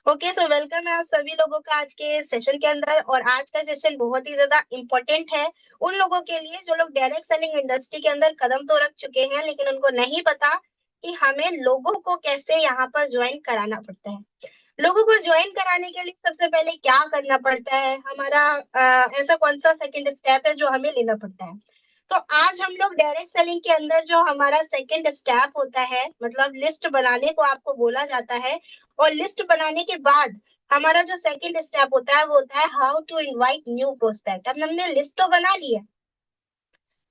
Okay, so welcome है आप सभी लोगों का आज के सेशन के अंदर। और आज का सेशन बहुत ही ज्यादा इम्पोर्टेंट है उन लोगों के लिए जो लोग डायरेक्ट सेलिंग इंडस्ट्री के अंदर कदम तो रख चुके हैं, लेकिन उनको नहीं पता कि हमें लोगों को कैसे यहाँ पर ज्वाइन कराना पड़ता है। लोगों को ज्वाइन कराने के लिए सबसे पहले क्या करना पड़ता है, हमारा ऐसा कौन सा सेकंड स्टेप है जो हमें लेना पड़ता है। तो आज हम लोग डायरेक्ट सेलिंग के अंदर जो हमारा सेकंड स्टेप होता है, मतलब लिस्ट बनाने को आपको बोला जाता है। और लिस्ट बनाने के बाद हमारा जो सेकंड स्टेप होता है वो होता है how to invite new prospect. अब हमने लिस्ट तो बना ली है,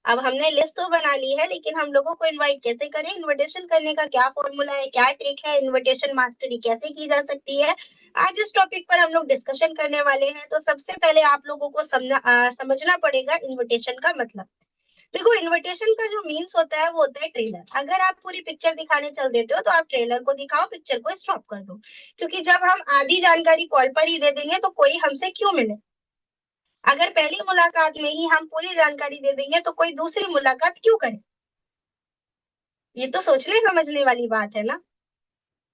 अब हमने लिस्ट तो बना ली है, लेकिन हम लोगों को इनवाइट कैसे करें, इनविटेशन करने का क्या फॉर्मूला है, क्या ट्रिक है, इनविटेशन मास्टरी कैसे की जा सकती है, आज इस टॉपिक पर हम लोग डिस्कशन करने वाले हैं। तो सबसे पहले आप लोगों को समझना पड़ेगा इनविटेशन का मतलब। देखो, इनविटेशन का जो मीन्स होता है वो होता है ट्रेलर। अगर आप पूरी पिक्चर दिखाने चल देते हो तो आप ट्रेलर को दिखाओ, पिक्चर को स्टॉप कर दो। क्योंकि जब हम आधी जानकारी कॉल पर ही दे देंगे तो कोई हमसे क्यों मिले। अगर पहली मुलाकात में ही हम पूरी जानकारी दे देंगे तो कोई दूसरी मुलाकात क्यों करे। ये तो सोचने समझने वाली बात है ना।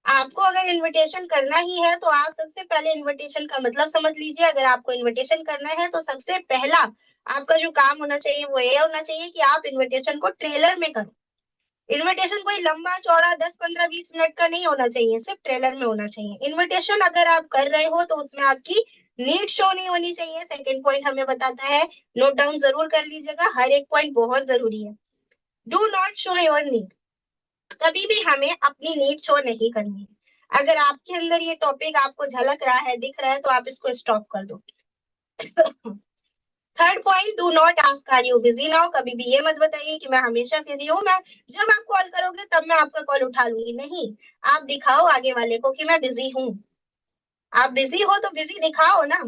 आपको अगर इनविटेशन करना ही है तो आप सबसे पहले इनविटेशन का मतलब समझ लीजिए। अगर आपको इनविटेशन करना है तो सबसे पहला आपका जो काम होना चाहिए वो ये होना चाहिए कि आप इनविटेशन को ट्रेलर में करो। इनविटेशन कोई लंबा चौड़ा 10 15 20 मिनट का नहीं होना चाहिए, सिर्फ ट्रेलर में होना चाहिए। इनविटेशन अगर आप कर रहे हो तो उसमें आपकी नीड शो नहीं होनी चाहिए। सेकंड पॉइंट हमें बताता है, नोट डाउन जरूर कर लीजिएगा, हर एक पॉइंट बहुत जरूरी है। Do not show your need. कभी भी हमें अपनी नीड शो नहीं करनी है। अगर आपके अंदर ये टॉपिक आपको झलक रहा है, दिख रहा है, तो आप इसको स्टॉप कर दो। Third point, do not ask are you busy now. कभी भी ये मत बताइए कि मैं हमेशा बिजी हूँ, मैं जब आप कॉल करोगे तब मैं आपका कॉल उठा लूंगी। नहीं, आप दिखाओ आगे वाले को कि मैं बिजी हूँ। आप बिजी हो तो बिजी दिखाओ ना,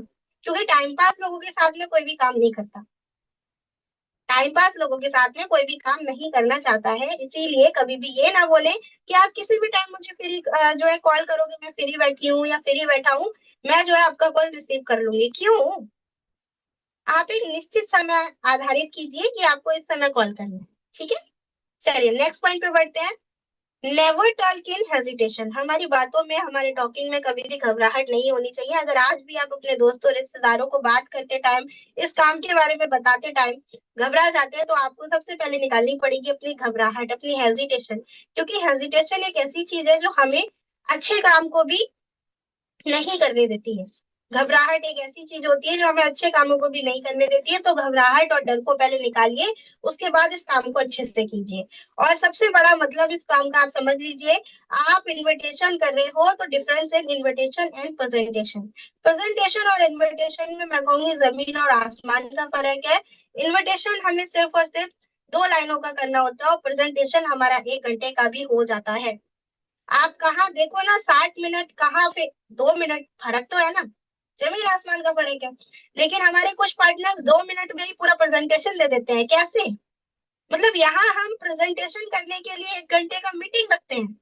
क्योंकि टाइम पास लोगों के साथ में कोई भी काम नहीं करता। टाइम पास लोगों के साथ में कोई भी काम नहीं करना चाहता है। इसीलिए कभी भी ये ना बोले कि आप किसी भी टाइम मुझे फ्री जो है कॉल करोगे, मैं फ्री बैठी हूँ या फ्री बैठा हूँ, मैं जो है आपका कॉल रिसीव कर लूंगी। क्यों? आप एक निश्चित समय आधारित कीजिए कि आपको इस समय कॉल करना है। ठीक है, चलिए नेक्स्ट पॉइंट पे बढ़ते हैं। Never talk in hesitation. हमारी बातों में, हमारे टॉकिंग में कभी भी घबराहट नहीं होनी चाहिए। अगर आज भी आप अपने दोस्तों रिश्तेदारों को बात करते टाइम, इस काम के बारे में बताते टाइम घबरा जाते हैं, तो आपको सबसे पहले निकालनी पड़ेगी अपनी घबराहट, अपनी हेजिटेशन। क्योंकि हेजिटेशन एक ऐसी चीज है जो हमें अच्छे काम को भी नहीं करने देती है। घबराहट एक ऐसी चीज होती है जो हमें अच्छे कामों को भी नहीं करने देती है। तो घबराहट और डर को पहले निकालिए, उसके बाद इस काम को अच्छे से कीजिए। और सबसे बड़ा मतलब इस काम का आप समझ लीजिए, आप इनविटेशन कर रहे हो तो difference in invitation and presentation. Presentation और इनविटेशन में मैं कहूंगी जमीन और आसमान का फर्क है। इनविटेशन हमें सिर्फ और सिर्फ 2 लाइनों का करना होता है, और प्रेजेंटेशन हमारा 1 घंटे का भी हो जाता है। आप कहाँ देखो ना, 60 मिनट कहाँ पे 2 मिनट, फर्क तो है ना, जमीन आसमान का फर्क है। लेकिन हमारे कुछ पार्टनर्स 2 मिनट में ही पूरा प्रेजेंटेशन दे देते हैं। कैसे? मतलब यहाँ हम प्रेजेंटेशन करने के लिए 1 घंटे का मीटिंग रखते हैं,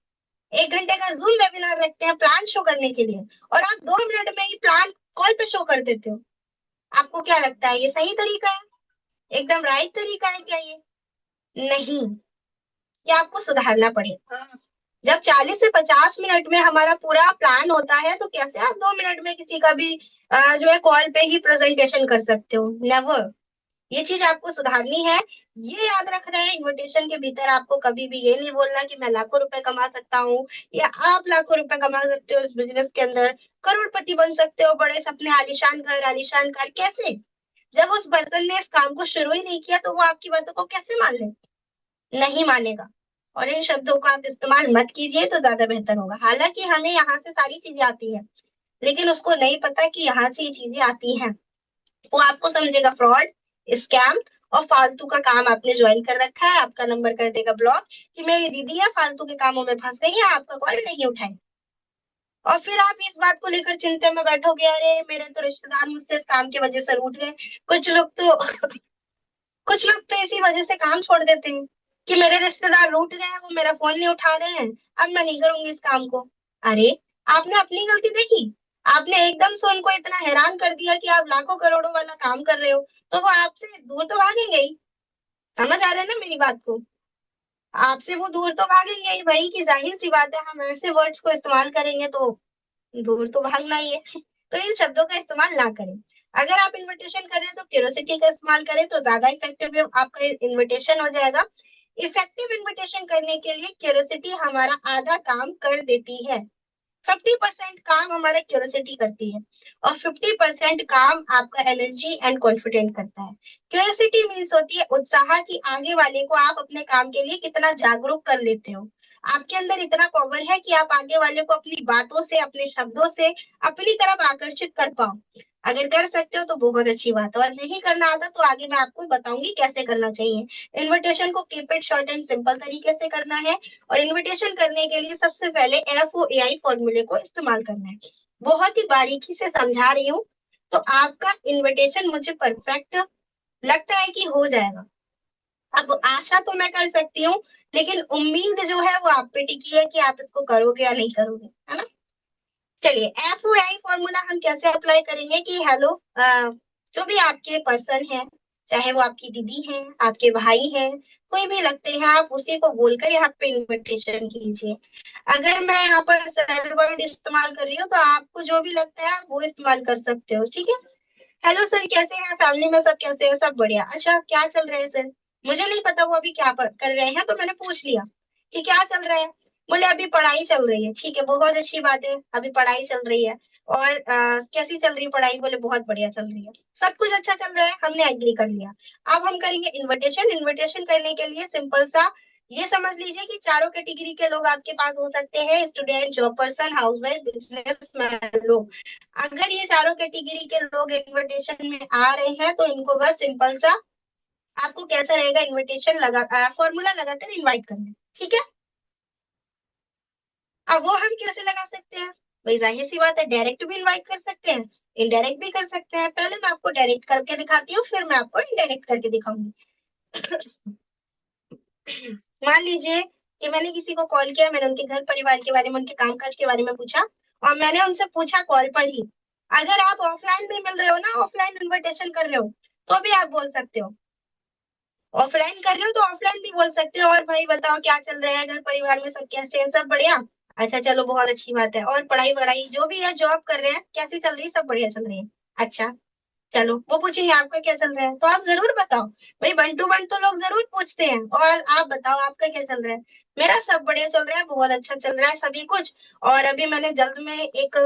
1 घंटे का जूम वेबिनार रखते हैं प्लान शो करने के लिए, और आप 2 मिनट में ही प्लान कॉल पे शो कर देते हो। आपको क्या लगता है ये सही तरीका है? एकदम राइट तरीका है क्या ये? नहीं, ये आपको सुधारना पड़ेगा। जब 40 से 50 मिनट में हमारा पूरा प्लान होता है तो कैसे आप 2 मिनट में किसी का भी जो है कॉल पे ही प्रेजेंटेशन कर सकते हो? नेवर। ये चीज आपको सुधारनी है। ये याद रख रहे हैं, इन्विटेशन के भीतर आपको कभी भी ये नहीं बोलना कि मैं लाखों रुपए कमा सकता हूँ, या आप लाखों रुपए कमा सकते हो इस बिजनेस के अंदर, करोड़पति बन सकते हो, बड़े सपने, आलीशान घर, आलीशान कार। कैसे? जब उस पर्सन ने इस काम को शुरू ही नहीं किया तो वो आपकी बातों को कैसे मान ले? नहीं मानेगा। और इन शब्दों का आप इस्तेमाल मत कीजिए तो ज्यादा बेहतर होगा। हालांकि हमें यहाँ से सारी चीजें आती है, लेकिन उसको नहीं पता कि यहाँ से ये चीजें आती हैं। वो आपको समझेगा फ्रॉड, स्कैम, और फालतू का काम आपने ज्वाइन कर रखा है। आपका नंबर कर देगा ब्लॉक कि मेरी दीदी है फालतू के कामों में फंस गई है, आपका कॉल नहीं उठाए। और फिर आप इस बात को लेकर चिंता में बैठोगे, अरे मेरे तो रिश्तेदार मुझसे इस काम की वजह से रूठ गए। कुछ लोग तो कुछ लोग तो इसी वजह से काम छोड़ देते हैं कि मेरे रिश्तेदार रूठ गए हैं, वो मेरा फोन नहीं उठा रहे हैं, अब मैं नहीं करूंगी इस काम को। अरे, आपने अपनी गलती देखी? आपने एकदम से उनको इतना हैरान कर दिया कि आप लाखों करोड़ों वाला काम कर रहे हो, तो वो आपसे दूर तो भागेंगे ही। समझ आ रहा है ना मेरी बात को? आपसे वो दूर तो भागेंगे ही भाई, की जाहिर सी बात है, हम ऐसे वर्ड्स को इस्तेमाल करेंगे तो दूर तो भागना ही है। तो इन शब्दों का इस्तेमाल ना करें। अगर आप इन्विटेशन कर रहे हैं तो क्यूरोसिटी का इस्तेमाल करें तो ज्यादा इफेक्टिव आपका इन्विटेशन हो जाएगा। इफेक्टिव इन्विटेशन करने के लिए क्यूरोसिटी हमारा आधा काम कर देती है। 50% काम हमारा क्यूरियोसिटी करती है और 50% काम आपका एनर्जी एंड कॉन्फिडेंट करता है। क्यूरियोसिटी मीन्स होती है उत्साह कि आगे वाले को आप अपने काम के लिए कितना जागरूक कर लेते हो। आपके अंदर इतना पावर है कि आप आगे वाले को अपनी बातों से, अपने शब्दों से अपनी तरफ आकर्षित कर पाओ। अगर कर सकते हो तो बहुत अच्छी बात है, और नहीं करना आता तो आगे मैं आपको बताऊंगी कैसे करना चाहिए। इन्विटेशन को keep it short and simple तरीके से करना है, और इन्विटेशन करने के लिए सबसे पहले FOAI फॉर्मूले को इस्तेमाल करना है। बहुत ही बारीकी से समझा रही हूँ, तो आपका इन्विटेशन मुझे परफेक्ट लगता है कि हो जाएगा। अब आशा तो मैं कर सकती हूँ, लेकिन उम्मीद जो है वो आप पे टिकी है कि आप इसको करोगे या नहीं करोगे, है ना। चलिए, FOAI फॉर्मूला हम कैसे अप्लाई करेंगे कि हेलो, जो भी आपके पर्सन है, चाहे वो आपकी दीदी हैं, आपके भाई हैं, कोई भी लगते हैं, आप उसी को बोलकर यहाँ पे इन्विटेशन कीजिए। अगर मैं यहाँ पर सर वर्ड इस्तेमाल कर रही हूँ तो आपको जो भी लगता है वो इस्तेमाल कर सकते हो, ठीक है। हेलो सर, कैसे हैं, फैमिली में सब कैसे हैं, सब बढ़िया। अच्छा, क्या चल रहा है सर? मुझे नहीं पता वो अभी क्या कर रहे हैं, तो मैंने पूछ लिया कि क्या चल रहा है। बोले अभी पढ़ाई चल रही है। ठीक है, बहुत अच्छी बात है, अभी पढ़ाई चल रही है। और कैसी चल रही है पढ़ाई? बोले बहुत बढ़िया चल रही है। सब कुछ अच्छा चल रहा है, हमने एग्री कर लिया। अब हम करेंगे इन्विटेशन। इन्विटेशन करने के लिए सिंपल सा ये समझ लीजिए कि चारों कैटेगरी के लोग आपके पास हो सकते हैं, student, job person, housewife, businessman लोग। अगर ये चारों कैटेगरी के लोग इन्विटेशन में आ रहे हैं तो इनको बस सिंपल सा आपको कैसा रहेगा, इन्विटेशन लगा फॉर्मूला लगाकर इनवाइट करना है, ठीक है। अब वो हम कैसे लगा सकते हैं? भाई जाहिर सी बात है, डायरेक्ट भी इनवाइट कर सकते हैं, इनडायरेक्ट भी कर सकते हैं। पहले मैं आपको डायरेक्ट करके दिखाती हूँ, फिर मैं आपको इनडायरेक्ट करके दिखाऊंगी। मान लीजिए कि मैंने किसी को कॉल किया, मैंने उनके घर परिवार के बारे में, उनके कामकाज के बारे में पूछा, और मैंने उनसे पूछा कॉल पर ही। अगर आप ऑफलाइन भी मिल रहे हो ना, ऑफलाइन इन्विटेशन कर रहे हो, तो भी आप बोल सकते हो। ऑफलाइन कर रहे हो तो ऑफलाइन भी बोल सकते हो, और भाई बताओ क्या चल रहा है, घर परिवार में सब कैसे हैं, सब बढ़िया। अच्छा चलो, बहुत अच्छी बात है। और पढ़ाई वढ़ाई जो भी है, जॉब कर रहे हैं, कैसी चल रही है? सब बढ़िया चल रही है। अच्छा चलो, वो पूछेंगे आपका क्या चल रहा है, तो आप जरूर बताओ। भाई 1 to 1 तो लोग जरूर पूछते हैं, और आप बताओ आपका क्या चल रहा है। मेरा सब बढ़िया चल रहा है, बहुत अच्छा चल रहा है सभी कुछ। और अभी मैंने जल्द में एक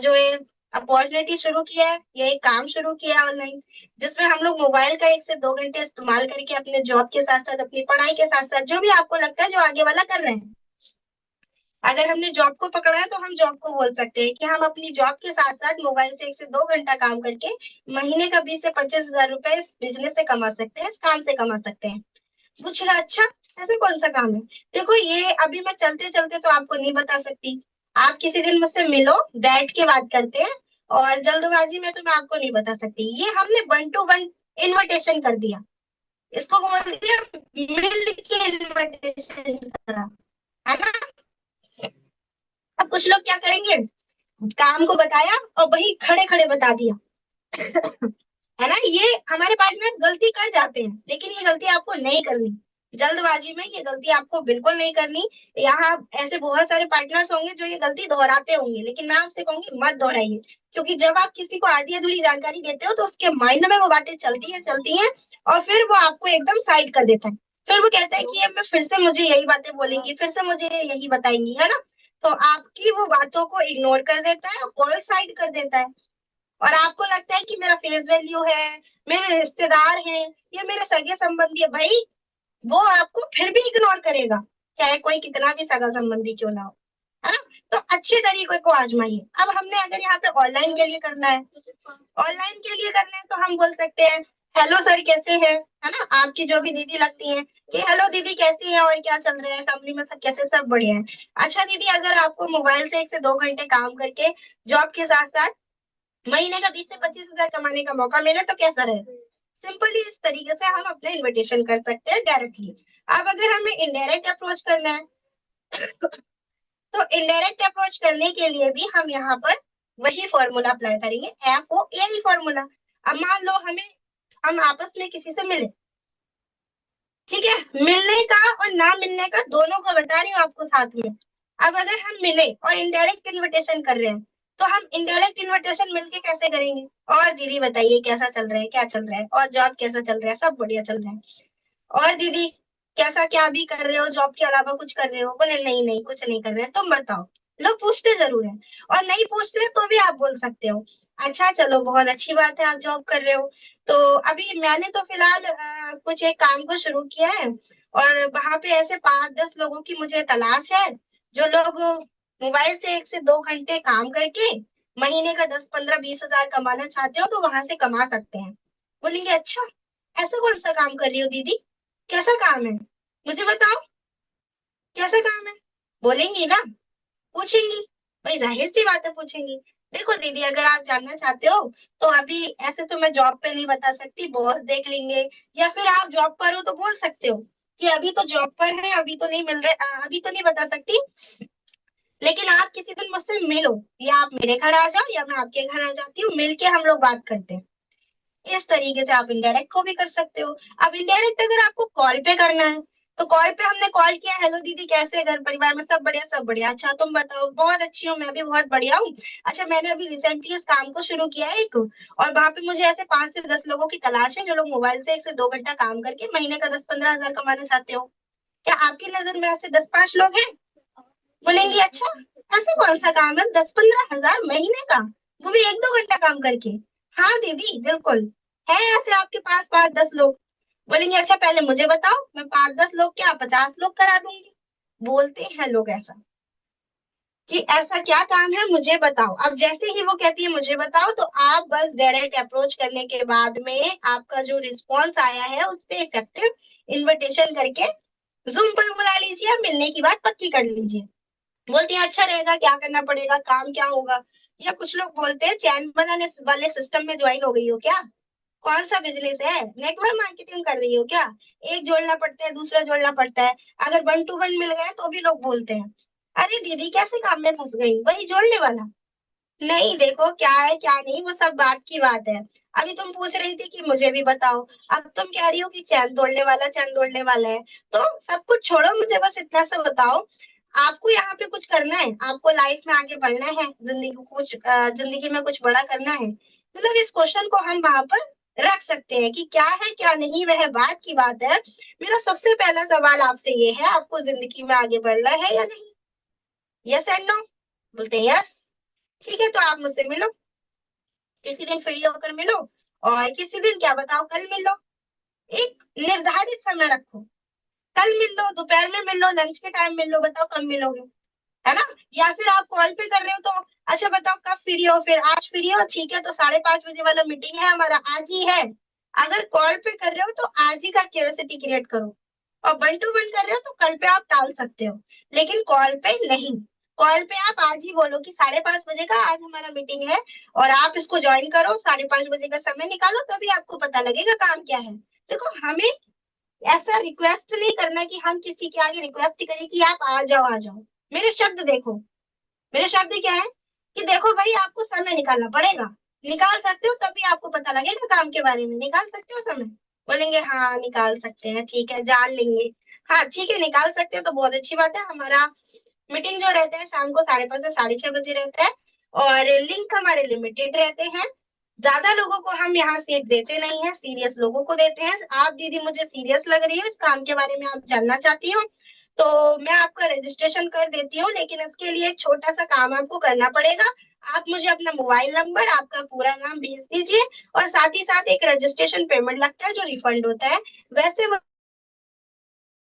जो है अपॉर्चुनिटी शुरू किया है, ये एक काम शुरू किया है ऑनलाइन, जिसमें हम लोग मोबाइल का 1 से 2 घंटे इस्तेमाल करके अपने जॉब के साथ साथ, अपनी पढ़ाई के साथ साथ, जो भी आपको लगता है जो आगे वाला कर रहे हैं, अगर हमने जॉब को पकड़ा है तो हम जॉब को बोल सकते हैं कि हम अपनी जॉब के साथ साथ मोबाइल से 1 से 2 घंटा काम करके महीने का 20 से 25 हजार रुपए इस बिजनेस से कमा सकते हैं, इस काम से कमा सकते हैं। पूछेगा अच्छा, ऐसे कौन सा काम है? देखो, ये अभी मैं चलते चलते तो आपको नहीं बता सकती। आप किसी दिन मुझसे मिलो, बैठ के बात करते हैं, और जल्दबाजी में तो मैं आपको नहीं बता सकती। ये हमने 1 to 1 इन्विटेशन कर दिया, इसको बोल दिया मिल के इन्विटेशन करा, है ना। अब कुछ लोग क्या करेंगे, काम को बताया और वही खड़े खड़े बता दिया। है ना, ये हमारे पार्टनर्स गलती कर जाते हैं, लेकिन ये गलती आपको नहीं करनी। जल्दबाजी में ये गलती आपको बिल्कुल नहीं करनी। यहाँ ऐसे बहुत सारे पार्टनर्स होंगे जो ये गलती दोहराते होंगे, लेकिन मैं आपसे कहूंगी मत दोहराइए। क्योंकि जब आप किसी को आधी अधूरी जानकारी देते हो तो उसके माइंड में वो बातें चलती हैं, और फिर वो आपको एकदम साइड कर देता है। फिर वो कहता है कि अब मैं फिर से मुझे यही बातें बोलेंगी, फिर से मुझे यही बताएंगी, है ना। तो आपकी वो बातों को इग्नोर कर देता है, कॉल साइड कर देता है। और आपको लगता है कि मेरा फेस वैल्यू है, मेरे रिश्तेदार हैं, ये मेरे सगे संबंधी है। भाई वो आपको फिर भी इग्नोर करेगा, चाहे कोई कितना भी सगा संबंधी क्यों ना हो, है ना। तो अच्छे तरीके को आजमाइए। अब हमने अगर यहाँ पे ऑनलाइन के लिए करना है, ऑनलाइन के लिए करना है तो हम बोल सकते हैं हेलो सर कैसे हैं, है ना। आपकी जो भी दीदी लगती है कि हेलो दीदी कैसी है, और क्या चल रहा है, फैमिली में सब कैसे, सब बढ़िया है। अच्छा दीदी, अगर आपको मोबाइल से 1 से 2 घंटे काम करके जॉब के साथ साथ महीने का 20 से 25 हजार कमाने का मौका मिले तो कैसा रहे? सिंपली इस तरीके से हम अपने इन्विटेशन कर सकते हैं डायरेक्टली। अब अगर हमें इनडायरेक्ट अप्रोच करना है, तो इनडायरेक्ट अप्रोच करने के लिए भी हम यहाँ पर वही फॉर्मूला अप्लाई करेंगे, FOAI फॉर्मूला। अब मान लो हम आपस में किसी से मिले, ठीक है, मिलने का और ना मिलने का दोनों को बता रही हूँ आपको साथ में। अब अगर हम मिले और इनडायरेक्ट इन्विटेशन कर रहे हैं, तो हम इनडायरेक्ट इन्विटेशन मिलके कैसे करेंगे? और दीदी बताइए कैसा चल रहा है, क्या चल रहा है, और जॉब कैसा चल रहा है? सब बढ़िया चल रहा है। और दीदी कैसा, क्या भी कर रहे हो, जॉब के अलावा कुछ कर रहे हो? बोले नहीं नहीं कुछ नहीं कर रहे हैं। तुम बताओ। लोग पूछते जरूर है, और नहीं पूछते तो भी आप बोल सकते हो अच्छा चलो बहुत अच्छी बात है आप जॉब कर रहे हो। तो अभी मैंने तो फिलहाल कुछ एक काम को शुरू किया है, और वहां पे ऐसे 5-10 लोगों की मुझे तलाश है, जो लोग मोबाइल से 1 से 2 घंटे काम करके महीने का 10, 15, 20 हजार कमाना चाहते हो, तो वहां से कमा सकते हैं। बोलेंगे अच्छा, ऐसा कौन सा काम कर रही हो दीदी, कैसा काम है, मुझे बताओ कैसा काम है? बोलेंगी ना, पूछेंगी। भाई जाहिर सी बात है पूछेंगी। देखो दीदी अगर आप जानना चाहते हो, तो अभी ऐसे तो मैं जॉब पे नहीं बता सकती, बॉस देख लेंगे, या फिर आप जॉब पर हो तो बोल सकते हो कि अभी तो जॉब पर है, अभी तो नहीं मिल रहे, अभी तो नहीं बता सकती, लेकिन आप किसी दिन मुझसे मिलो, या आप मेरे घर आ जाओ या मैं आपके घर आ जाती हूँ, मिलके हम लोग बात करते हैं। इस तरीके से आप इनडायरेक्ट को भी कर सकते हो। अब इनडायरेक्ट अगर आपको कॉल पे करना है, तो कॉल पे हमने कॉल किया, हेलो दीदी कैसे हैं? घर परिवार में सब बढ़िया? सब बढ़िया। अच्छा तुम बताओ? बहुत अच्छी हूँ, मैं भी बहुत बढ़िया हूँ। अच्छा मैंने अभी रिसेंटली इस काम को शुरू किया है एक, और वहां पे मुझे ऐसे 5 से 10 लोगों की तलाश है, जो लोग मोबाइल से 1 से 2 घंटा काम करके महीने का 10, 15 हजार कमाना चाहते हो। क्या आपकी नजर में ऐसे 10, 5 लोग हैं? बोलेंगी अच्छा, ऐसा कौन सा काम है 10, 15 हजार महीने का, वो भी 1, 2 घंटा काम करके? हाँ दीदी बिल्कुल है ऐसे आपके पास 5, 10 लोग। बोलेंगे अच्छा पहले मुझे बताओ, मैं 5, 10 लोग क्या 50 लोग करा दूंगी। बोलते हैं लोग ऐसा, कि ऐसा क्या काम है मुझे बताओ। अब जैसे ही वो कहती है मुझे बताओ, तो आप बस डायरेक्ट अप्रोच करने के बाद में आपका जो रिस्पॉन्स आया है उस पे इफेक्टिव इन्विटेशन करके जूम पर बुला लीजिए, मिलने की बात पक्की कर लीजिए। बोलती है अच्छा रहेगा, क्या करना पड़ेगा, काम क्या होगा? या कुछ लोग बोलते हैं चैन बनाने वाले सिस्टम में ज्वाइन हो गई हो क्या? कौन सा बिजनेस है, नेटवर्क मार्केटिंग कर रही हो क्या? एक जोड़ना पड़ता है, दूसरा जोड़ना पड़ता है। अगर 1 to 1 मिल गए तो भी लोग बोलते हैं अरे दीदी कैसे काम में फंस गई, वही जोड़ने वाला। नहीं देखो क्या है क्या नहीं, वो सब बात की बात है। अभी तुम पूछ रही थी कि मुझे भी बताओ, अब तुम कह रही हो कि चैन तोड़ने वाला, चैन तोड़ने वाला है। तो सब कुछ छोड़ो, मुझे बस इतना सा बताओ, आपको यहाँ पे कुछ करना है, आपको लाइफ में आगे बढ़ना है, जिंदगी को कुछ जिंदगी में कुछ बड़ा करना है, मतलब इस क्वेश्चन को हम वहां पर रख सकते हैं कि क्या है क्या नहीं, वह बात की बात है। मेरा सबसे पहला सवाल आपसे ये है, आपको जिंदगी में आगे बढ़ना है या नहीं? Yes and no? बोलते हैं यस। ठीक है तो आप मुझसे मिलो, किसी दिन फ्री होकर मिलो, और किसी दिन क्या बताओ कल मिलो। एक निर्धारित समय रखो, कल मिल लो, दोपहर में मिल लो, लंच के टाइम मिल लो, बताओ कब मिलोगे, है ना? या फिर आप कॉल पे कर रहे हो तो अच्छा बताओ कब फ्री हो, फिर आज फ्री हो, ठीक है तो 5:30 बजे वाला मीटिंग है हमारा, आज ही है। अगर कॉल पे कर रहे हो तो आज ही का क्यूरियोसिटी क्रिएट करो, और 1 to 1 कर रहे हो तो कल पे आप टाल सकते हो, लेकिन कॉल पे नहीं। कॉल पे आप आज ही बोलो कि 5:30 बजे का आज हमारा मीटिंग है, और आप इसको ज्वाइन करो, 5:30 बजे का समय निकालो, तभी आपको पता लगेगा काम क्या है। देखो हमें ऐसा रिक्वेस्ट नहीं करना कि हम किसी के आगे रिक्वेस्ट करें कि आप आ जाओ आ जाओ। मेरे शब्द देखो, मेरे शब्द क्या है कि देखो भाई आपको समय निकालना पड़ेगा, निकाल सकते हो तभी आपको पता लगेगा काम के बारे में, निकाल सकते हो समय? बोलेंगे हाँ निकाल सकते हैं, ठीक है जान लेंगे। हाँ ठीक है निकाल सकते हो तो बहुत अच्छी बात है। हमारा मीटिंग जो रहता है शाम को 5:30 से 6:30 बजे रहता है, और लिंक हमारे लिमिटेड रहते हैं, ज्यादा लोगों को हम यहाँ सीट देते नहीं है, सीरियस लोगों को देते हैं। आप दीदी मुझे सीरियस लग रही हो, इस काम के बारे में आप जानना चाहती हो, तो मैं आपका रजिस्ट्रेशन कर देती हूँ, लेकिन इसके लिए एक छोटा सा काम आपको करना पड़ेगा। आप मुझे अपना मोबाइल नंबर, आपका पूरा नाम भेज दीजिए, और साथ ही साथ एक रजिस्ट्रेशन पेमेंट लगता है जो रिफंड होता है। वैसे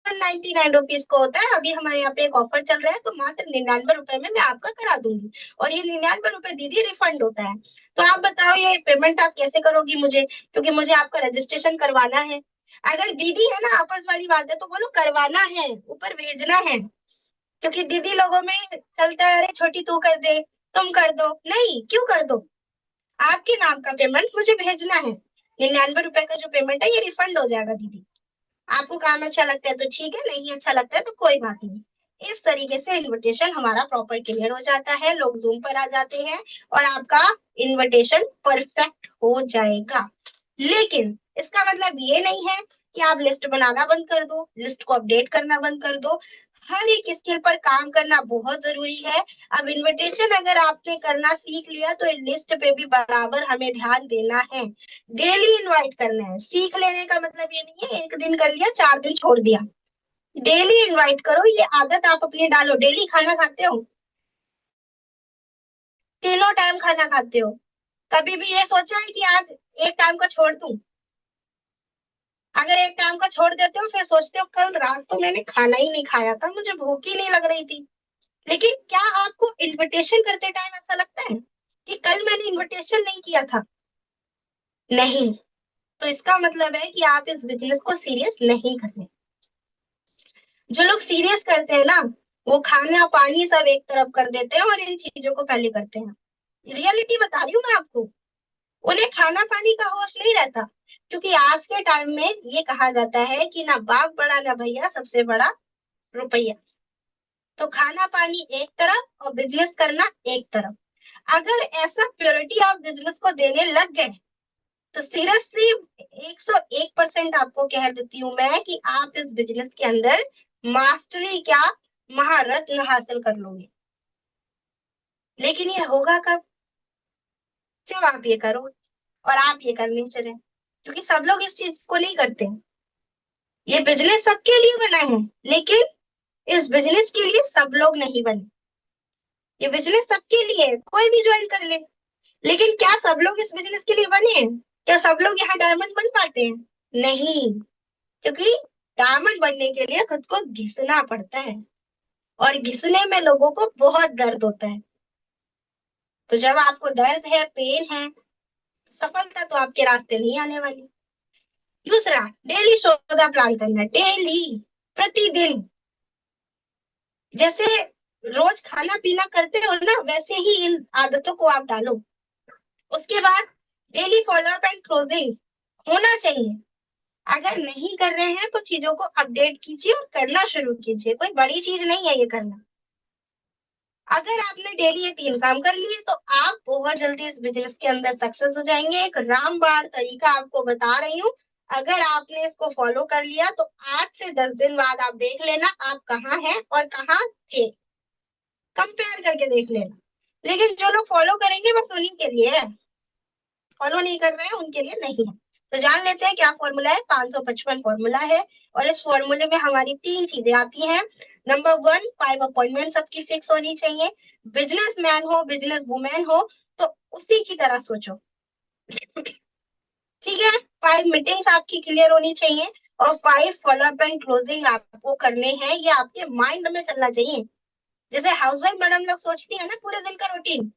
199 रुपीज को होता है, अभी हमारे यहाँ पे एक ऑफर चल रहा है, तो मात्र 99 रुपए में मैं आपका करा दूंगी, और ये 99 रुपए दीदी रिफंड होता है। तो आप बताओ ये पेमेंट आप कैसे करोगी मुझे, क्योंकि मुझे आपका रजिस्ट्रेशन करवाना है। अगर दीदी है ना आपस वाली बात है तो बोलो करवाना है, ऊपर भेजना है, क्योंकि दीदी लोगों में चलता है अरे छोटी तू कर दे, तुम कर दो, नहीं क्यों कर दो, आपके नाम का पेमेंट मुझे भेजना है। 99 रुपए का जो पेमेंट है ये रिफंड हो जाएगा दीदी। आपको काम अच्छा लगता है तो ठीक है, नहीं अच्छा लगता है तो कोई बात नहीं। इस तरीके से इनविटेशन हमारा प्रॉपर क्लियर हो जाता है, लोग जूम पर आ जाते हैं, और आपका इनविटेशन परफेक्ट हो जाएगा। लेकिन इसका मतलब ये नहीं है कि आप लिस्ट बनाना बंद कर दो, लिस्ट को अपडेट करना बंद कर दो। हर एक स्किल पर काम करना बहुत जरूरी है। अब इनविटेशन अगर आपने करना सीख लिया तो लिस्ट पे भी बराबर हमें ध्यान देना है। डेली इनवाइट करना है। सीख लेने का मतलब ये नहीं है एक दिन कर लिया 4 दिन छोड़ दिया। डेली इनवाइट करो, ये आदत आप अपनी डालो। डेली खाना खाते हो, तीनों टाइम खाना खाते हो, कभी भी ये सोचा है कि आज एक टाइम को छोड़ दूं? अगर एक टाइम को छोड़ देते हो फिर सोचते हो कल रात तो मैंने खाना ही नहीं खाया था, मुझे भूख ही नहीं लग रही थी। लेकिन क्या आपको इनविटेशन करते टाइम ऐसा लगता है कि कल मैंने इनविटेशन नहीं किया था? नहीं। तो इसका मतलब है कि आप इस बिजनेस को सीरियस नहीं कर रहे। जो लोग सीरियस करते हैं ना, वो खाना पानी सब एक तरफ कर देते हैं और इन चीजों को पहले करते हैं। रियलिटी बता रही हूँ मैं आपको। उन्हें खाना पानी का होश नहीं रहता, क्योंकि आज के टाइम में ये कहा जाता है कि ना बाप बड़ा ना भैया, सबसे बड़ा रुपया। तो खाना पानी एक तरफ और बिजनेस करना एक तरफ। अगर ऐसा प्योरिटी आप बिजनेस को देने लग गए तो सीरियसली 101% आपको कह देती हूँ मैं कि आप इस बिजनेस के अंदर मास्टरी क्या, महारत्न हासिल कर लोगे। लेकिन ये होगा कब? जब आप ये करो और आप ये करने से रहे, क्योंकि सब लोग इस चीज को नहीं करते। ये बिजनेस सबके लिए बना है, लेकिन इस बिजनेस के लिए सब लोग नहीं बने। ये बिजनेस सबके लिए है, कोई भी ज्वाइन कर ले। लेकिन क्या सब लोग इस बिजनेस के लिए बने हैं? क्या सब लोग यहाँ डायमंड बन पाते हैं? नहीं। क्योंकि डायमंड बनने के लिए खुद को घिसना पड़ता है, और घिसने में लोगों को बहुत दर्द होता है। तो जब आपको दर्द है, पेन है, सफलता तो आपके रास्ते नहीं आने वाली। दूसरा, डेली सौदा प्लान करना। डेली, प्रतिदिन। जैसे रोज खाना पीना करते हो ना, वैसे ही इन आदतों को आप डालो। उसके बाद डेली फॉलोअप एंड क्लोजिंग होना चाहिए। अगर नहीं कर रहे हैं तो चीजों को अपडेट कीजिए और करना शुरू कीजिए। कोई बड़ी चीज नहीं है ये करना। अगर आपने डेली ये 3 काम कर लिए तो आप बहुत जल्दी इस बिजनेस के अंदर सक्सेस हो जाएंगे। एक रामबाण तरीका आपको बता रही हूँ। अगर आपने इसको फॉलो कर लिया तो 8 से 10 दिन बाद आप देख लेना आप कहाँ हैं और कहाँ थे, कंपेयर करके देख लेना। लेकिन जो लोग फॉलो करेंगे बस उन्हीं के लिए है, फॉलो नहीं कर रहे हैं उनके लिए नहीं है। तो जान लेते हैं क्या फॉर्मूला है। 555 फॉर्मूला है, और इस फॉर्मूले में हमारी 3 चीजें आती हैं। नंबर 1, 5 अपॉइंटमेंट सबकी फिक्स होनी चाहिए। बिजनेस मैन हो, बिजनेस वुमेन हो, तो उसी की तरह सोचो। ठीक है, 5 मीटिंग्स आपकी क्लियर होनी चाहिए, और 5 फॉलोअप एंड क्लोजिंग आपको करने हैं। ये आपके माइंड में चलना चाहिए। जैसे हाउसवाइफ मैडम लोग सोचती है ना पूरे दिन का रूटीन,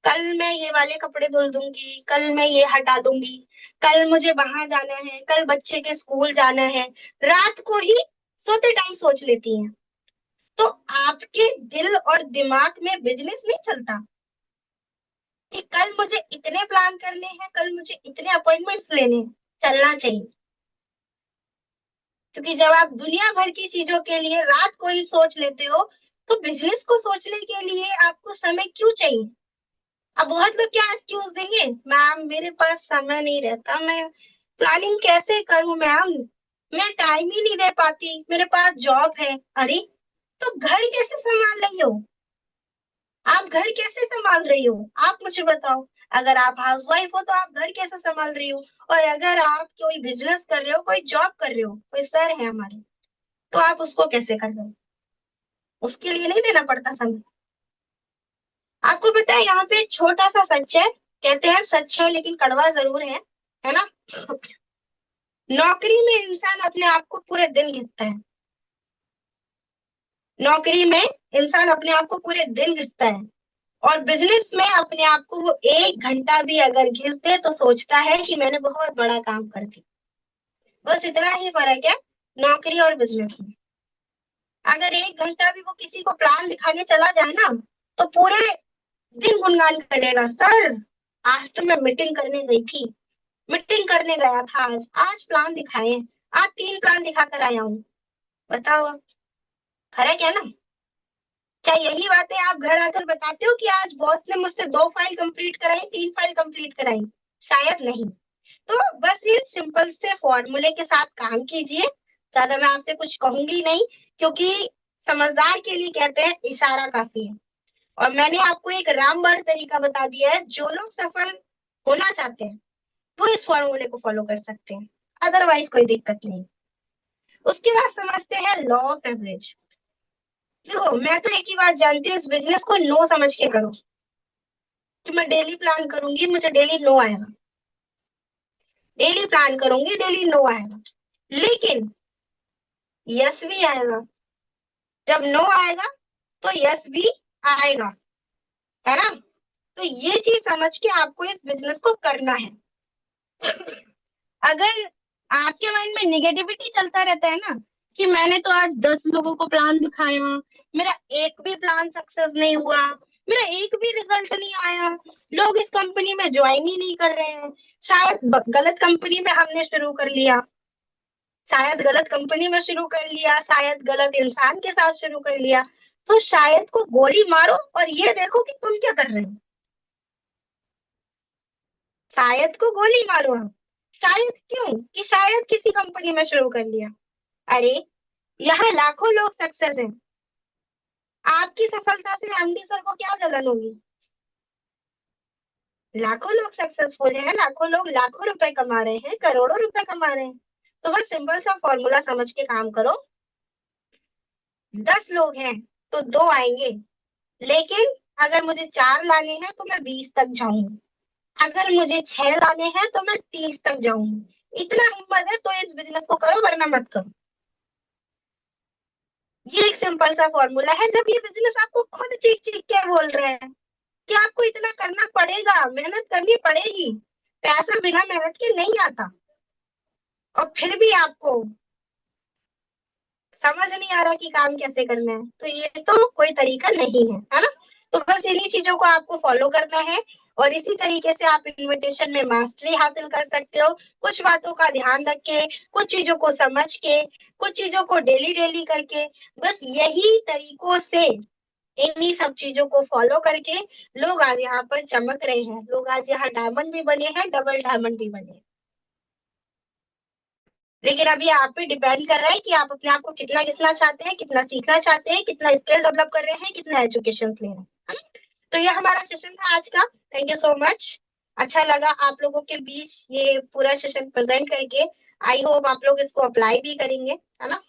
कल मैं ये वाले कपड़े धुल दूंगी, कल मैं ये हटा दूंगी, कल मुझे वहां जाना है, कल बच्चे के स्कूल जाना है। रात को ही सोते टाइम सोच लेती हैं। तो आपके दिल और दिमाग में बिजनेस नहीं चलता कि कल मुझे इतने प्लान करने हैं, कल मुझे इतने अपॉइंटमेंट्स लेने हैं। चलना चाहिए। क्योंकि जब आप दुनिया भर की चीजों के लिए रात को ही सोच लेते हो, तो बिजनेस को सोचने के लिए आपको समय क्यों चाहिए? अब बहुत लोग क्या एक्सक्यूज देंगे, मैम मेरे पास समय नहीं रहता, मैं प्लानिंग कैसे करूं मैम, मैं टाइम ही नहीं दे पाती, मेरे पास जॉब है। अरे, तो घर कैसे संभाल रही हो? आप घर कैसे संभाल रही हो? आप मुझे बताओ। अगर आप हाउसवाइफ हो तो आप घर कैसे संभाल रही हो? और अगर आप कोई बिजनेस कर रहे हो, कोई जॉब कर रहे हो, कोई सर है हमारे, तो आप उसको कैसे कर रहे हो? उसके लिए नहीं देना पड़ता समय? आपको पता है यहाँ पे छोटा सा सच है, कहते हैं सच है लेकिन कड़वा जरूर है ना? नौकरी में इंसान अपने आप को पूरे दिन घिसता है। नौकरी में इंसान अपने आप को पूरे दिन घिसता है, और बिजनेस में अपने आप को वो 1 घंटा भी अगर घिस दे तो सोचता है कि मैंने बहुत बड़ा काम कर दिया। बस इतना ही फर्क है नौकरी और बिजनेस में। अगर 1 घंटा भी वो किसी को प्लान दिखाने चला जाए ना, तो पूरे दिन गुनगान करेगा, सर आज तो मैं मीटिंग करने गई थी, मीटिंग करने गया था, आज आज प्लान दिखाए, आज 3 प्लान दिखा कर आया हूँ। बताओ अब, फर्क है ना? क्या यही बातें आप घर आकर बताते हो कि आज बॉस ने मुझसे 2 फाइल कंप्लीट कराई, 3 फाइल कंप्लीट कराई? शायद नहीं। तो बस इस सिंपल से फॉर्मूले के साथ काम कीजिए। ज्यादा मैं आपसे कुछ कहूंगी नहीं, क्योंकि समझदार के लिए कहते हैं इशारा काफी है। और मैंने आपको एक रामबाण तरीका बता दिया है, जो लोग सफल होना चाहते हैं वो इस फॉर्मूले को फॉलो कर सकते हैं, अदरवाइज कोई दिक्कत नहीं। उसके बाद समझते हैं लॉ ऑफ एवरेज। देखो मैं तो एक ही बात जानती हूँ, इस बिजनेस को नो समझ के करो, कि मैं डेली प्लान करूंगी मुझे डेली नो आएगा, डेली प्लान करूंगी डेली नो आएगा, लेकिन यस भी आएगा। जब नो आएगा तो यस भी आएगा, है ना। तो ये चीज समझ के आपको इस बिजनेस को करना है। अगर आपके माइंड में निगेटिविटी चलता रहता है ना, कि मैंने तो आज 10 लोगों को प्लान दिखाया, मेरा एक भी प्लान सक्सेस नहीं हुआ, मेरा एक भी रिजल्ट नहीं आया, लोग इस कंपनी में ज्वाइन ही नहीं कर रहे हैं, शायद गलत कंपनी में हमने शुरू कर लिया, शायद गलत कंपनी में शुरू कर लिया, शायद गलत इंसान के साथ शुरू कर लिया, तो शायद को गोली मारो और ये देखो कि तुम क्या कर रहे हो। शायद को गोली मारो हम। शायद क्यों? कि शायद किसी कंपनी में शुरू कर लिया। अरे यहाँ लाखों लोग सक्सेस हैं, आपकी सफलता से एमडी सर को क्या जलन होगी? लाखों लोग सक्सेसफुल हैं, लाखों लोग लाखों रुपए कमा रहे हैं, करोड़ों रुपए कमा रहे हैं। तो बस सिंपल सा फॉर्मूला समझ के काम करो। 10 लोग हैं तो 2 आएंगे, लेकिन अगर मुझे 4 लाने हैं तो मैं 20 तक जाऊंगी, अगर मुझे 6 लाने हैं तो मैं 30 तक जाऊंगी। इतना हिम्मत है तो इस बिजनेस को करो, वरना मत करो। ये एक सिंपल सा फॉर्मूला है। जब ये बिजनेस आपको खुद चीख चीख के बोल रहे हैं कि आपको इतना करना पड़ेगा, मेहनत करनी पड़ेगी, पैसा बिना मेहनत के नहीं आता, और फिर भी आपको समझ नहीं आ रहा कि काम कैसे करना है, तो ये तो कोई तरीका नहीं है ना। तो बस इन्हीं चीजों को आपको फॉलो करना है, और इसी तरीके से आप इन्विटेशन में मास्टरी हासिल कर सकते हो। कुछ बातों का ध्यान रख के, कुछ चीजों को समझ के, कुछ चीजों को डेली डेली करके, बस यही तरीकों से, इन्हीं सब चीजों को फॉलो करके लोग आज यहाँ पर चमक रहे हैं, लोग आज यहाँ डायमंड भी बने हैं, डबल डायमंड भी बने हैं। लेकिन अभी आप पे डिपेंड कर रहा है कि आप अपने आप को कितना घिसना चाहते हैं, कितना सीखना चाहते हैं, कितना स्किल डेवलप कर रहे हैं, कितना एजुकेशन ले रहे हैं, है ना। तो ये हमारा सेशन था आज का। Thank you so much. अच्छा लगा आप लोगों के बीच ये पूरा सेशन प्रेजेंट करके। आई होप आप लोग इसको अप्लाई भी करेंगे, है ना।